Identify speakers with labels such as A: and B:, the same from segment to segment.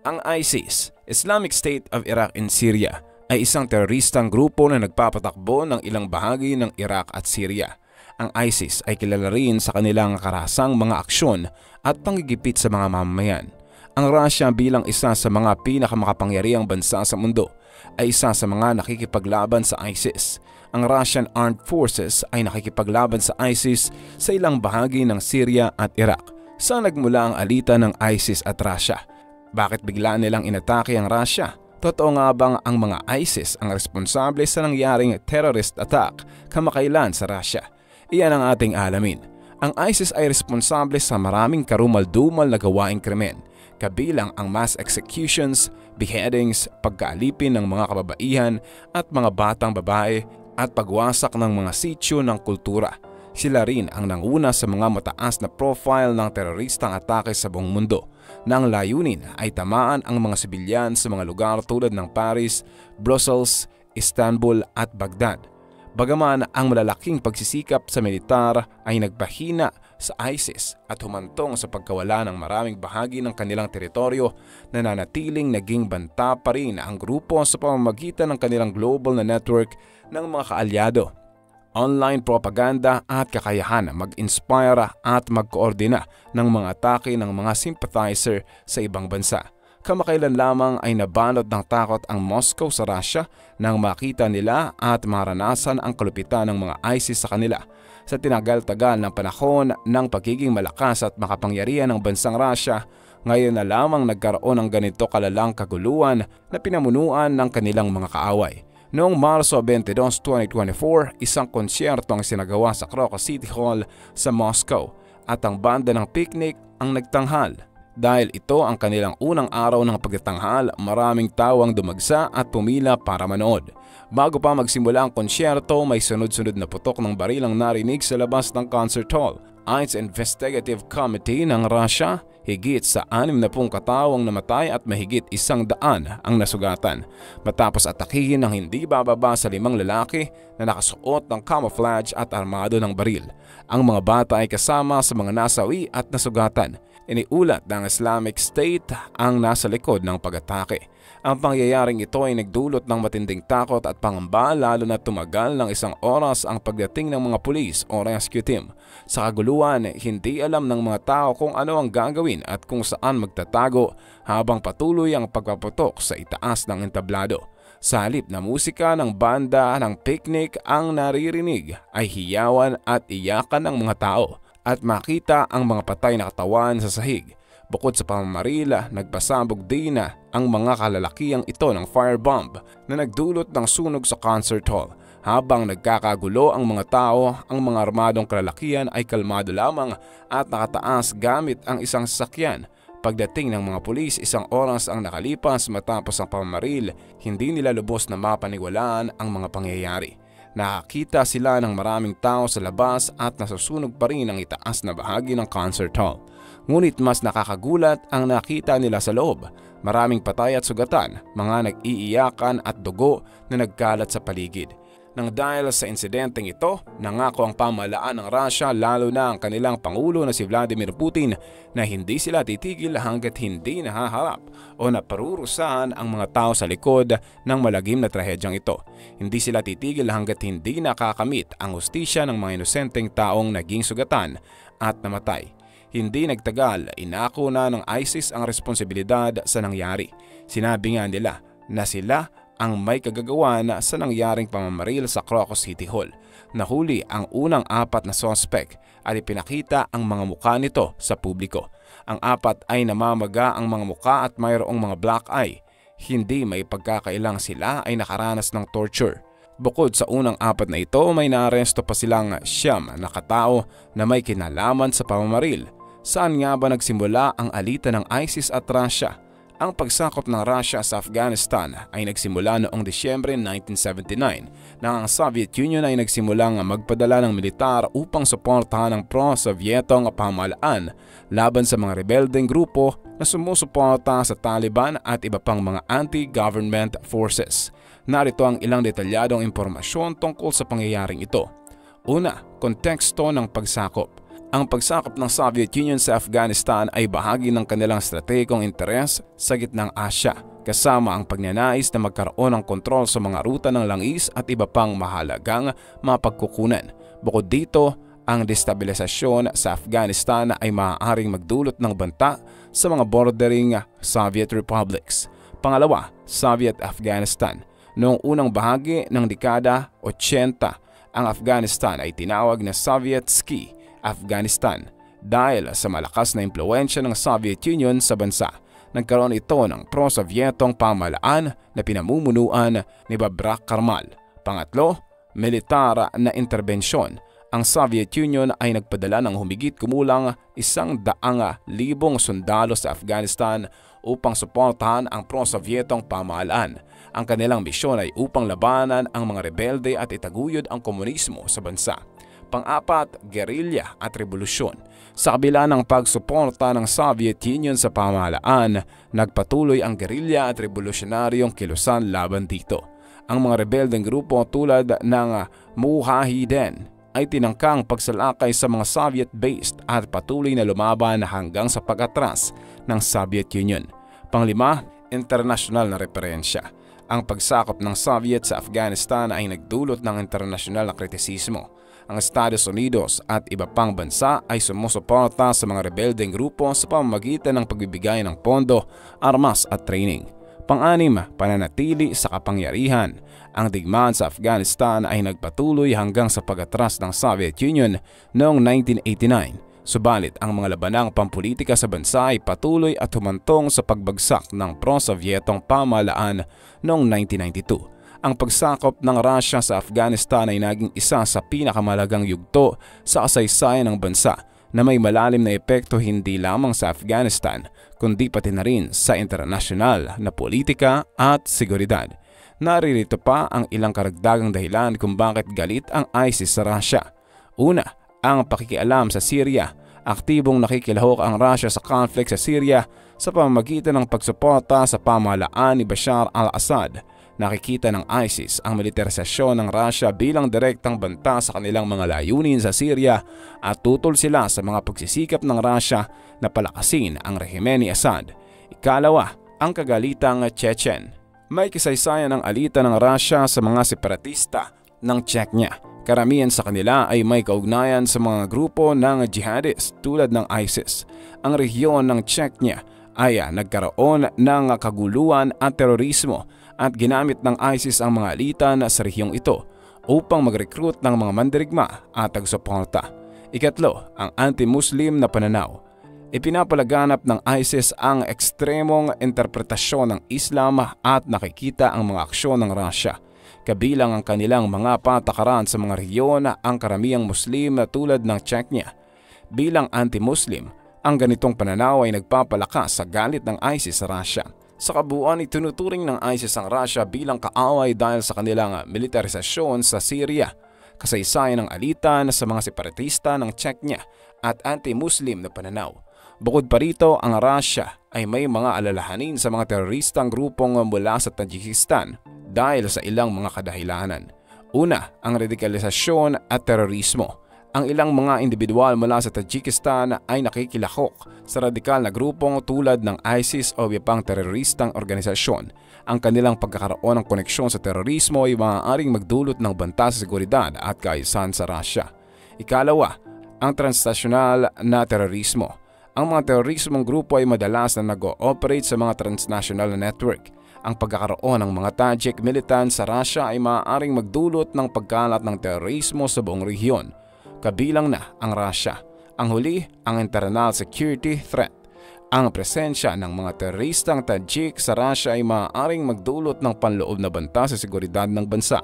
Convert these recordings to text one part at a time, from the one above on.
A: Ang ISIS, Islamic State of Iraq and Syria, ay isang teroristang grupo na nagpapatakbo ng ilang bahagi ng Iraq at Syria. Ang ISIS ay kilala rin sa kanilang karahasang mga aksyon at panggigipit sa mga mamamayan. Ang Russia bilang isa sa mga pinakamakapangyarihang bansa sa mundo ay isa sa mga nakikipaglaban sa ISIS. Ang Russian Armed Forces ay nakikipaglaban sa ISIS sa ilang bahagi ng Syria at Iraq. Saan nagmula ang alitan ng ISIS at Russia? Bakit bigla nilang inatake ang Russia? Totoo nga bang ang mga ISIS ang responsable sa nangyaring terrorist attack kamakailan sa Russia? Iyan ang ating alamin. Ang ISIS ay responsable sa maraming karumal-dumal na gawaing krimen, kabilang ang mass executions, beheadings, pagkaalipin ng mga kababaihan at mga batang babae at pagwasak ng mga sityo ng kultura. Sila rin ang nanguna sa mga mataas na profile ng teroristang atake sa buong mundo na ang layunin ay tamaan ang mga sibilyan sa mga lugar tulad ng Paris, Brussels, Istanbul at Baghdad. Bagaman ang malalaking pagsisikap sa militar ay nagpahina sa ISIS at humantong sa pagkawala ng maraming bahagi ng kanilang teritoryo, nananatiling naging banta pa rin ang grupo sa pamamagitan ng kanilang global na network ng mga kaalyado, online propaganda at kakayahan mag-inspire at magkoordina ng mga atake ng mga sympathizer sa ibang bansa. Kamakailan lamang ay nabalot ng takot ang Moscow sa Russia nang makita nila at maranasan ang kalupitan ng mga ISIS sa kanila. Sa tinagal-tagal ng panahon ng pagiging malakas at makapangyarihan ng bansang Russia, ngayon na lamang nagkaroon ng ganito kalalang kaguluhan na pinamunuan ng kanilang mga kaaway. Noong Marso 22, 2024, isang konsyerto ang sinagawa sa Crocus City Hall sa Moscow at ang banda ng Picnic ang nagtanghal. Dahil ito ang kanilang unang araw ng pagtatanghal, maraming tao ang dumagsa at pumila para manood. Bago pa magsimula ang konsyerto, may sunod-sunod na putok ng baril ang narinig sa labas ng concert hall. Ayon sa Investigative Committee ng Russia, higit sa 60 katao ang namatay at mahigit 100 ang nasugatan matapos atakihin ng hindi bababa sa 5 lalaki na nakasuot ng camouflage at armado ng baril. Ang mga bata ay kasama sa mga nasawi at nasugatan. Iniulat ng Islamic State ang nasa likod ng pag-atake. Ang pangyayaring ito ay nagdulot ng matinding takot at pangamba lalo na tumagal ng 1 oras ang pagdating ng mga pulis o rescue team. Sa kaguluhan, hindi alam ng mga tao kung ano ang gagawin at kung saan magtatago habang patuloy ang pagpaputok sa itaas ng entablado. Sa halip na musika ng banda ng Picnic, ang naririnig ay hiyawan at iyakan ng mga tao at makita ang mga patay na katawan sa sahig. Bukod sa pamamaril, nagpasabog din ang mga kalalakihang ito ng firebomb na nagdulot ng sunog sa concert hall. Habang nagkakagulo ang mga tao, ang mga armadong kalalakihan ay kalmado lamang at nakataas gamit ang isang sasakyan. Pagdating ng mga pulis, 1 oras ang nakalipas matapos ang pamamaril, hindi nila lubos na mapaniwalaan ang mga pangyayari. Nakakita sila ng maraming tao sa labas at nasusunog pa rin ang itaas na bahagi ng concert hall. Ngunit mas nakakagulat ang nakita nila sa loob. Maraming patay at sugatan, mga nag-iiyakan at dugo na nagkalat sa paligid. Nang dahil sa insidenteng ito, nangako ang pamahalaan ng Russia lalo na ang kanilang Pangulo na si Vladimir Putin na hindi sila titigil hanggat hindi nahaharap o naparurusahan ang mga tao sa likod ng malagim na trahedyang ito. Hindi sila titigil hanggat hindi nakakamit ang hustisya ng mga inosenteng taong naging sugatan at namatay. Hindi nagtagal, inako na ng ISIS ang responsibilidad sa nangyari. Sinabi nga nila na sila ang may kagagawan sa nangyaring pamamaril sa Crocus City Hall. Nahuli ang unang 4 na suspect at ipinakita ang mga mukha nito sa publiko. Ang 4 ay namamaga ang mga mukha at mayroong mga black eye. Hindi may pagkakailang sila ay nakaranas ng torture. Bukod sa unang 4 na ito, may naaresto pa silang 9 na katao na may kinalaman sa pamamaril. Saan nga ba nagsimula ang alitan ng ISIS at Russia? Ang pagsakop ng Russia sa Afghanistan ay nagsimula noong Disyembre 1979 nang ang Soviet Union ay nagsimulang magpadala ng militar upang suportahan ang pro-Sovyetong pamahalaan laban sa mga rebeldeng grupo na sumusuporta sa Taliban at iba pang mga anti-government forces. Narito ang ilang detalyadong impormasyon tungkol sa pangyayaring ito. Una, konteksto ng pagsakop. Ang pagsakop ng Soviet Union sa Afghanistan ay bahagi ng kanilang stratehikong interes sa gitnang Asya, kasama ang pagnanais na magkaroon ng kontrol sa mga ruta ng langis at iba pang mahalagang mapagkukunan. Bukod dito, ang destabilisasyon sa Afghanistan ay maaaring magdulot ng banta sa mga bordering Soviet republics. Pangalawa, Soviet-Afghanistan. Noong unang bahagi ng dekada 80, ang Afghanistan ay tinawag na Sovietsky Afghanistan dahil sa malakas na impluwensya ng Soviet Union sa bansa. Nagkaroon ito ng pro-Sovyetong pamahalaan na pinamumunuan ni Babrak Karmal. Pangatlo, militar na interbensyon. Ang Soviet Union ay nagpadala ng humigit kumulang 100,000 sundalo sa Afghanistan upang suportahan ang pro-Sovyetong pamahalaan. Ang kanilang misyon ay upang labanan ang mga rebelde at itaguyod ang komunismo sa bansa. Pang-apat, gerilya at revolusyon. Sa kabila ng pagsuporta ng Soviet Union sa pamahalaan, nagpatuloy ang gerilya at revolusyonaryong kilusan laban dito. Ang mga rebeldeng grupo tulad ng Mujahideen ay tinangkang pagsalakay sa mga Soviet-based at patuloy na lumaban hanggang sa pag-atras ng Soviet Union. Panglima, internasyonal na referensya. Ang pagsakop ng Soviet sa Afghanistan ay nagdulot ng internasyonal na kritisismo. Ang Estados Unidos at iba pang bansa ay sumusuporta sa mga rebeldeng grupo sa pamamagitan ng pagbibigay ng pondo, armas at training. Pang-anim, pananatili sa kapangyarihan. Ang digmaan sa Afghanistan ay nagpatuloy hanggang sa pag-atras ng Soviet Union noong 1989. Subalit ang mga labanang pampulitika sa bansa ay patuloy at humantong sa pagbagsak ng pro-Sovyetong pamahalaan noong 1992. Ang pagsakop ng Russia sa Afghanistan ay naging isa sa pinakamalagang yugto sa kasaysayan ng bansa na may malalim na epekto hindi lamang sa Afghanistan kundi pati na rin sa internasyonal na politika at seguridad. Naririto pa ang ilang karagdagang dahilan kung bakit galit ang ISIS sa Russia. Una, ang pakikialam sa Syria. Aktibong nakikilahok ang Russia sa conflict sa Syria sa pamamagitan ng pagsuporta sa pamahalaan ni Bashar al-Assad. Nakikita ng ISIS ang militarisasyon ng Russia bilang direktang banta sa kanilang mga layunin sa Syria at tutol sila sa mga pagsisikap ng Russia na palakasin ang rehimen ni Assad. Ikalawa, ang kagalitang Chechen. May kasaysayan ng alitan ng Russia sa mga separatista ng Chechnya. Karamihan sa kanila ay may kaugnayan sa mga grupo ng jihadist tulad ng ISIS. Ang rehiyon ng Chechnya ay nagkaroon ng kaguluhan at terorismo at ginamit ng ISIS ang mga alitan sa rehiyong ito upang mag-recruit ng mga mandirigma at tagsuporta. Ikatlo, ang anti-Muslim na pananaw. Ipinapalaganap ng ISIS ang ekstremong interpretasyon ng Islam at nakikita ang mga aksyon ng Russia. Kabilang ang kanilang mga patakaran sa mga rehiyon ang karamihang Muslim na tulad ng Chechnya. Bilang anti-Muslim, ang ganitong pananaw ay nagpapalakas sa galit ng ISIS sa Russia. Sa kabuuan, itinuturing ng ISIS ang Russia bilang kaaway dahil sa kanilang militarisasyon sa Syria, kasaysayan ng alitan sa mga separatista ng Chechnya at anti-Muslim na pananaw. Bukod pa rito, ang Russia ay may mga alalahanin sa mga teroristang grupong mula sa Tajikistan dahil sa ilang mga kadahilanan. Una, ang radikalisasyon at terorismo. Ang ilang mga individual mula sa Tajikistan ay nakikilahok sa radikal na grupong tulad ng ISIS o iba pang teroristang organisasyon. Ang kanilang pagkakaroon ng koneksyon sa terorismo ay maaaring magdulot ng banta sa seguridad at kaayusan sa Russia. Ikalawa, ang transnational na terorismo. Ang mga terorismong grupo ay madalas na nag-ooperate sa mga transnational na network. Ang pagkakaroon ng mga Tajik militant sa Russia ay maaaring magdulot ng pagkalat ng terorismo sa buong rehiyon. Kabilang na ang Russia. Ang huli, ang internal security threat. Ang presensya ng mga teroristang Tajik sa Russia ay maaaring magdulot ng panloob na banta sa seguridad ng bansa,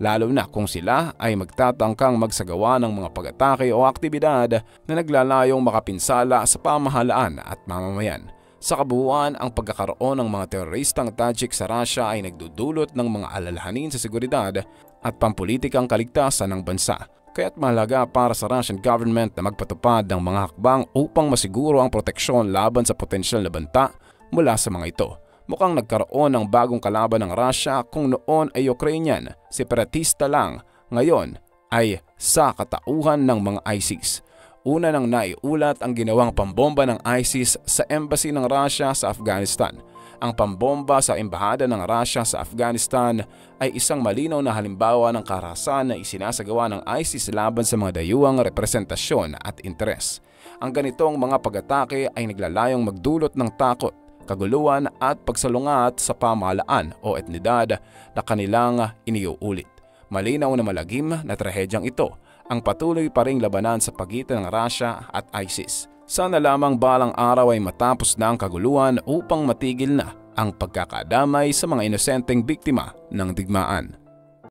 A: lalo na kung sila ay magtatangkang magsagawa ng mga pag-atake o aktibidad na naglalayong makapinsala sa pamahalaan at mamamayan. Sa kabuuan, ang pagkakaroon ng mga teroristang Tajik sa Russia ay nagdudulot ng mga alalahanin sa seguridad at pampulitikang kaligtasan ng bansa. Kaya't mahalaga para sa Russian government na magpatupad ng mga hakbang upang masiguro ang proteksyon laban sa potensyal na banta mula sa mga ito. Mukhang nagkaroon ng bagong kalaban ng Russia kung noon ay Ukrainian, separatista lang, ngayon ay sa katauhan ng mga ISIS. Una nang naiulat ang ginawang pambomba ng ISIS sa embassy ng Russia sa Afghanistan. Ang pambomba sa embahada ng Russia sa Afghanistan ay isang malinaw na halimbawa ng karahasan na isinasagawa ng ISIS laban sa mga dayuhang representasyon at interes. Ang ganitong mga pag-atake ay naglalayong magdulot ng takot, kaguluhan at pagsalungat sa pamahalaan o etnidad na kanilang iniuulit. Malinaw na malagim na trahedyang ito ang patuloy pa ring labanan sa pagitan ng Russia at ISIS. Sana lamang balang araw ay matapos na ang kaguluhan upang matigil na ang pagkakadamay sa mga inosenteng biktima ng digmaan.